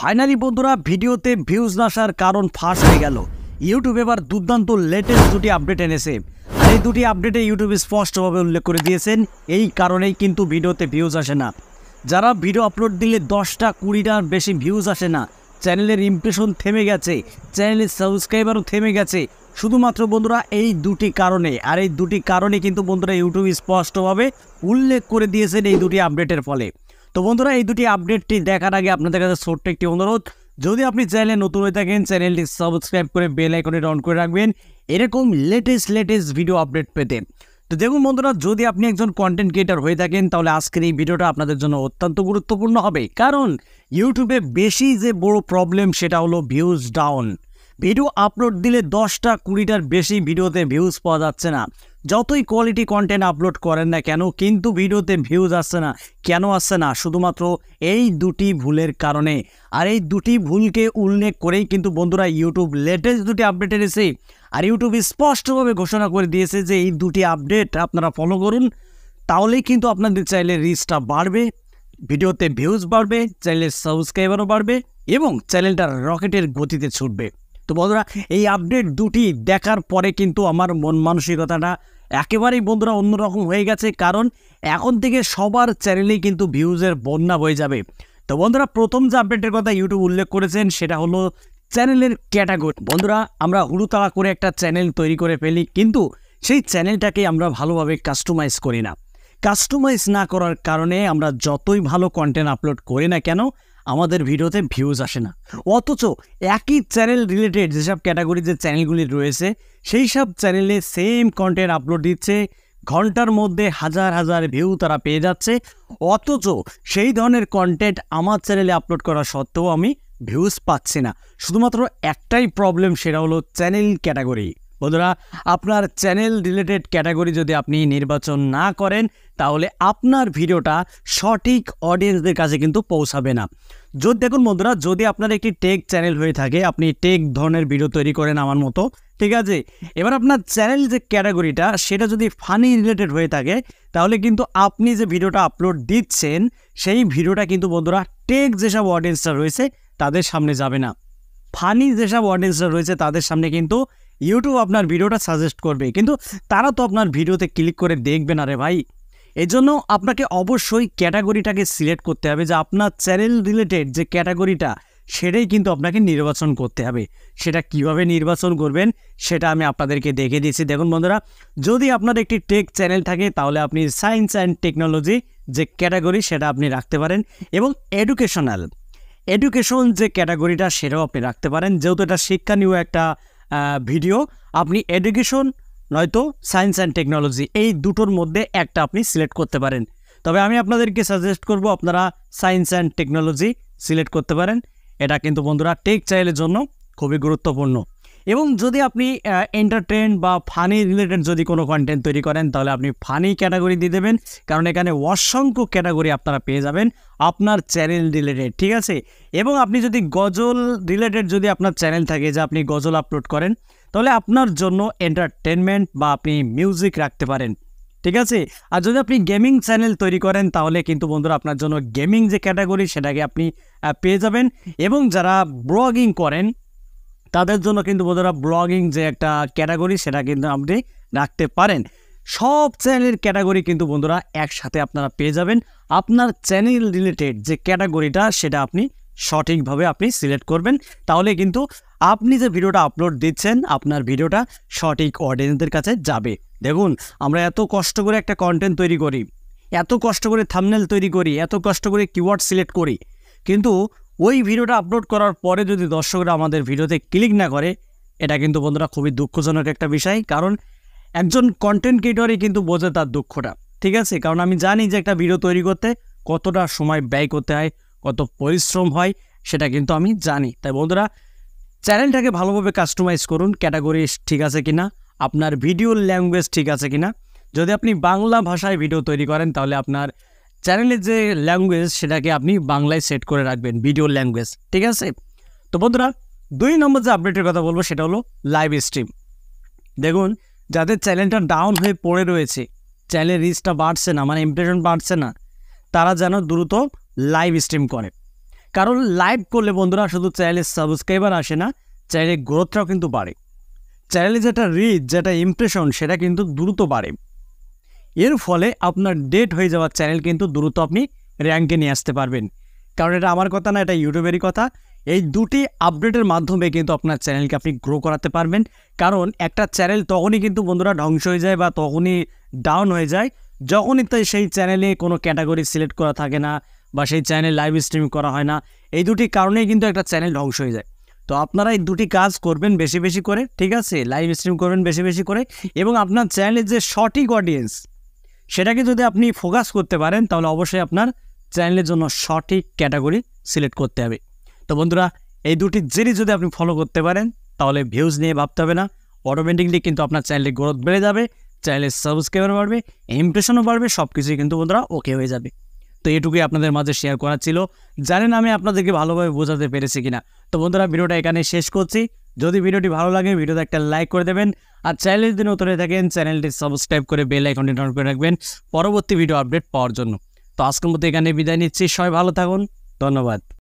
Finally বন্ধুরা ভিডিওতে views না আসার কারণ ফাঁস হয়ে গেল। ইউটিউব এবার দুর্দান্ত লেটেস্ট দুটি আপডেট এনেছে। আর এই দুটি আপডেটে ইউটিউব স্পষ্টভাবে উল্লেখ করে দিয়েছেন এই কারণেই কিন্তু ভিডিওতে ভিউজ আসে না। যারা ভিডিও আপলোড দিলে 10টা 20টার বেশি ভিউজ আসে না, চ্যানেলের ইমপ্রেশন থেমে গেছে, চ্যানেলের সাবস্ক্রাইবারও থেমে গেছে শুধুমাত্র বন্ধুরা এই দুটি কারণে। আর এই দুটি কারণে কিন্তু বন্ধুরা ইউটিউব স্পষ্টভাবে উল্লেখ করে দিয়েছেন এই দুটি আপডেটের ফলে। তো বন্ধুরা এই দুটি আপডেটটি দেখার আগে আপনাদের কাছে ছোট্ট একটি অনুরোধ, যদি আপনি চ্যানেলে নতুন হয়ে থাকেন চ্যানেলটি সাবস্ক্রাইব করে বেল আইকনে অন করে রাখবেন এরকম লেটেস্ট ভিডিও আপডেট পেতে। তো দেখুন বন্ধুরা, যদি আপনি একজন কন্টেন্ট ক্রিয়েটর হয়ে থাকেন তাহলে আজকের এই ভিডিওটা আপনাদের জন্য অত্যন্ত গুরুত্বপূর্ণ হবে। কারণ ইউটিউবে বেশি যে বড় প্রবলেম সেটা হলো ভিউজ ডাউন। ভিডিও আপলোড দিলে 10টা 20টার বেশি ভিডিওতে ভিউজ পাওয়া যাচ্ছে না। যতই কোয়ালিটি কন্টেন্ট আপলোড করেন না কেন কিন্তু ভিডিওতে ভিউজ আসছে না। কেন আসছে না? শুধুমাত্র এই দুটি ভুলের কারণে। আর এই দুটি ভুলকে উল্লেখ করেই কিন্তু বন্ধুরা ইউটিউব লেটেস্ট দুটি আপডেট এনেছে। আর ইউটিউব স্পষ্টভাবে ঘোষণা করে দিয়েছে যে এই দুটি আপডেট আপনারা ফলো করুন, তাহলেই কিন্তু আপনাদের চ্যানেলের রিচটা বাড়বে, ভিডিওতে ভিউজ বাড়বে, চ্যানেলের সাবস্ক্রাইবারও বাড়বে এবং চ্যানেলটা রকেটের গতিতে ছুটবে। তো বন্ধুরা এই আপডেট দুটি দেখার পরে কিন্তু আমার মন মানসিকতাটা একেবারেই বন্ধুরা অন্যরকম হয়ে গেছে। কারণ এখন থেকে সবার চ্যানেলেই কিন্তু ভিউজের বন্যা বয়ে যাবে। তো বন্ধুরা প্রথম যে আপডেটের কথা ইউটিউব উল্লেখ করেছেন সেটা হলো চ্যানেলের ক্যাটাগরি। বন্ধুরা আমরা হুড়োতাড়া করে একটা চ্যানেল তৈরি করে ফেলি, কিন্তু সেই চ্যানেলটাকে আমরা ভালোভাবে কাস্টমাইজ করি না। কাস্টমাইজ না করার কারণে আমরা যতই ভালো কন্টেন্ট আপলোড করি না কেন আমাদের ভিডিওতে ভিউজ আসে না। অথচ একই চ্যানেল রিলেটেড যেসব ক্যাটাগরি যে চ্যানেলগুলি রয়েছে সেই সব চ্যানেলে সেম কন্টেন্ট আপলোড দিচ্ছে, ঘন্টার মধ্যে হাজার ভিউ তারা পেয়ে যাচ্ছে। অথচ সেই ধরনের কন্টেন্ট আমার চ্যানেলে আপলোড করা সত্ত্বেও আমি ভিউজ পাচ্ছি না। শুধুমাত্র একটাই প্রবলেম, সেটা হলো চ্যানেল ক্যাটাগরি। বন্ধুরা আপনার চ্যানেল রিলেটেড ক্যাটাগরি যদি আপনি নির্বাচন না করেন তাহলে আপনার ভিডিওটা সঠিক অডিয়েন্সদের কাছে কিন্তু পৌঁছাবে না। যদি দেখুন বন্ধুরা, যদি আপনার একটি টেক চ্যানেল হয়ে থাকে, আপনি টেক ধরনের ভিডিও তৈরি করেন আমার মতো, ঠিক আছে, এবার আপনার চ্যানেল যে ক্যাটাগরিটা সেটা যদি ফানি রিলেটেড হয়ে থাকে তাহলে কিন্তু আপনি যে ভিডিওটা আপলোড দিচ্ছেন সেই ভিডিওটা কিন্তু বন্ধুরা টেক যেসব অডিয়েন্সরা রয়েছে তাদের সামনে যাবে না। ফানি যেসব অডিয়েন্সরা রয়েছে তাদের সামনে কিন্তু ইউটিউব আপনার ভিডিওটা সাজেস্ট করবে, কিন্তু তারা তো আপনার ভিডিওতে ক্লিক করে দেখবে না রে ভাই। এজন্য আপনাকে অবশ্যই ক্যাটাগরিটাকে সিলেক্ট করতে হবে, যে আপনার চ্যানেল রিলেটেড যে ক্যাটাগরিটা সেটাই কিন্তু আপনাকে নির্বাচন করতে হবে। সেটা কিভাবে নির্বাচন করবেন সেটা আমি আপনাদেরকে দেখে দিয়েছি। দেখুন বন্ধুরা, যদি আপনার একটি টেক চ্যানেল থাকে তাহলে আপনি সায়েন্স অ্যান্ড টেকনোলজি যে ক্যাটাগরি সেটা আপনি রাখতে পারেন, এবং এডুকেশন যে ক্যাটাগরিটা সেটাও আপনি রাখতে পারেন। যেহেতু এটা শিক্ষণীয় একটা ভিডিও, আপনি এডুকেশন নয়তো সায়েন্স অ্যান্ড টেকনোলজি এই দুটোর মধ্যে একটা আপনি সিলেক্ট করতে পারেন। তবে আমি আপনাদেরকে সাজেস্ট করব আপনারা সায়েন্স অ্যান্ড টেকনোলজি সিলেক্ট করতে পারেন। এটা কিন্তু বন্ধুরা টেক চ্যানেলের জন্য খুবই গুরুত্বপূর্ণ। এবং যদি আপনি এন্টারটেইন বা ফানি রিলেটেড যদি কোনো কন্টেন্ট তৈরি করেন তাহলে আপনি ফানি ক্যাটাগরি দিয়ে দেবেন, কারণ এখানে অসংখ্য ক্যাটাগরি আপনারা পেয়ে যাবেন আপনার চ্যানেল রিলেটেড, ঠিক আছে। এবং আপনি যদি গজল রিলেটেড যদি আপনার চ্যানেল থাকে যে আপনি গজল আপলোড করেন তাহলে আপনার জন্য এন্টারটেনমেন্ট বা আপনি মিউজিক রাখতে পারেন, ঠিক আছে। আর যদি আপনি গেমিং চ্যানেল তৈরি করেন তাহলে কিন্তু বন্ধুরা আপনার জন্য গেমিং যে ক্যাটাগরি সেটাকে আপনি পেয়ে যাবেন। এবং যারা ব্লগিং করেন তাদের জন্য কিন্তু বন্ধুরা ব্লগিং যে একটা ক্যাটাগরি সেটা কিন্তু আপনি রাখতে পারেন। সব চ্যানেলের ক্যাটাগরি কিন্তু বন্ধুরা একসাথে আপনারা পেয়ে যাবেন। আপনার চ্যানেল রিলেটেড যে ক্যাটাগরিটা সেটা আপনি সঠিকভাবে আপনি সিলেক্ট করবেন, তাহলে কিন্তু আপনি যে ভিডিওটা আপলোড দিচ্ছেন আপনার ভিডিওটা সঠিক অডিয়েন্সদের কাছে যাবে। দেখুন আমরা এত কষ্ট করে একটা কন্টেন্ট তৈরি করি, এত কষ্ট করে থাম্বনেল তৈরি করি, এত কষ্ট করে কিওয়ার্ড সিলেক্ট করি, কিন্তু ওই ভিডিওটা আপলোড করার পরে যদি দর্শকরা আমাদের ভিডিওতে ক্লিক না করে, এটা কিন্তু বন্ধুরা খুবই দুঃখজনক একটা বিষয়। কারণ একজন কন্টেন্ট ক্রিয়েটরই কিন্তু বোঝে তার দুঃখটা, ঠিক আছে। কারণ আমি জানি যে একটা ভিডিও তৈরি করতে কতটা সময় ব্যয় করতে হয়, কত পরিশ্রম হয়, সেটা কিন্তু আমি জানি। তাই বন্ধুরা চ্যানেলটাকে ভালোভাবে কাস্টমাইজ করুন, ক্যাটাগরি ঠিক আছে কিনা, আপনার ভিডিওর ল্যাঙ্গুয়েজ ঠিক আছে কিনা। যদি আপনি বাংলা ভাষায় ভিডিও তৈরি করেন তাহলে আপনার চ্যানেলের যে ল্যাঙ্গুয়েজ সেটাকে আপনি বাংলায় সেট করে রাখবেন, ভিডিও ল্যাঙ্গুয়েজ, ঠিক আছে। তো বন্ধুরা 2 নম্বর যে আপডেটের কথা বলবো সেটা হলো লাইভ স্ট্রিম। দেখুন যাদের চ্যানেলটা ডাউন হয়ে পড়ে রয়েছে, চ্যানেলের রিচটা বাড়ছে না, মানে ইমপ্রেশন বাড়ছে না, তারা যেন দ্রুত লাইভ স্ট্রিম করে। কারণ লাইভ করলে বন্ধুরা শুধু চ্যানেলের সাবস্ক্রাইবার আসে না, চ্যানেলের গ্রোথটাও কিন্তু বাড়ে। চ্যানেলে যেটা রিচ, যেটা ইমপ্রেশন, সেটা কিন্তু দ্রুত বাড়ে। এর ফলে আপনার ডেট হয়ে যাওয়া চ্যানেল কিন্তু দ্রুত আপনি র্যাঙ্কে নিয়ে আসতে পারবেন। কারণ এটা আমার কথা না, এটা ইউটিউবেরই কথা। এই দুটি আপডেটের মাধ্যমে কিন্তু আপনার চ্যানেলকে আপনি গ্রো করাতে পারবেন। কারণ একটা চ্যানেল তখনই কিন্তু বন্ধুরা ধ্বংস হয়ে যায় বা তখনই ডাউন হয়ে যায় যখনই তাই সেই চ্যানেলে কোনো ক্যাটাগরি সিলেক্ট করা থাকে না বা সেই চ্যানেল লাইভ স্ট্রিম করা হয় না। এই দুটি কারণেই কিন্তু একটা চ্যানেল ধ্বংস হয়ে যায়। তো আপনারা এই দুটি কাজ করবেন বেশি বেশি করে, ঠিক আছে? লাইভ স্ট্রিম করবেন বেশি বেশি করে, এবং আপনার চ্যানেলের যে সঠিক অডিয়েন্স সেটাকে যদি আপনি ফোকাস করতে পারেন তাহলে অবশ্যই আপনার চ্যানেলের জন্য সঠিক ক্যাটাগরি সিলেক্ট করতে হবে। তো বন্ধুরা, এই দুটি জিনিস যদি আপনি ফলো করতে পারেন তাহলে ভিউজ নিয়ে ভাবতে হবে না, অটোমেটিকলি কিন্তু আপনার চ্যানেলের গ্রোথ বেড়ে যাবে, চ্যানেলের সাবস্ক্রাইবার বাড়বে, ইমপ্রেশনও বাড়বে, সব কিছুই কিন্তু বন্ধুরা ওকে হয়ে যাবে। তো এটুকুই আপনাদের মাঝে শেয়ার করা ছিল। জানেন আমি আপনাদেরকে ভালোভাবে বোঝাতে পেরেছি কিনা। তো বন্ধুরা, ভিডিওটা এখানে শেষ করছি। যদি ভিডিওটি ভালো লাগে ভিডিওতে একটা লাইক করে দেবেন, আর চ্যানেলে যদি নতুন হয়ে থাকেন চ্যানেলটি সাবস্ক্রাইব করে বেল আইকনটি অন করে রাখবেন পরবর্তী ভিডিও আপডেট পাওয়ার জন্য। তো আজকের মতো এখানে বিদায় নিচ্ছি। সবাই ভালো থাকুন, ধন্যবাদ।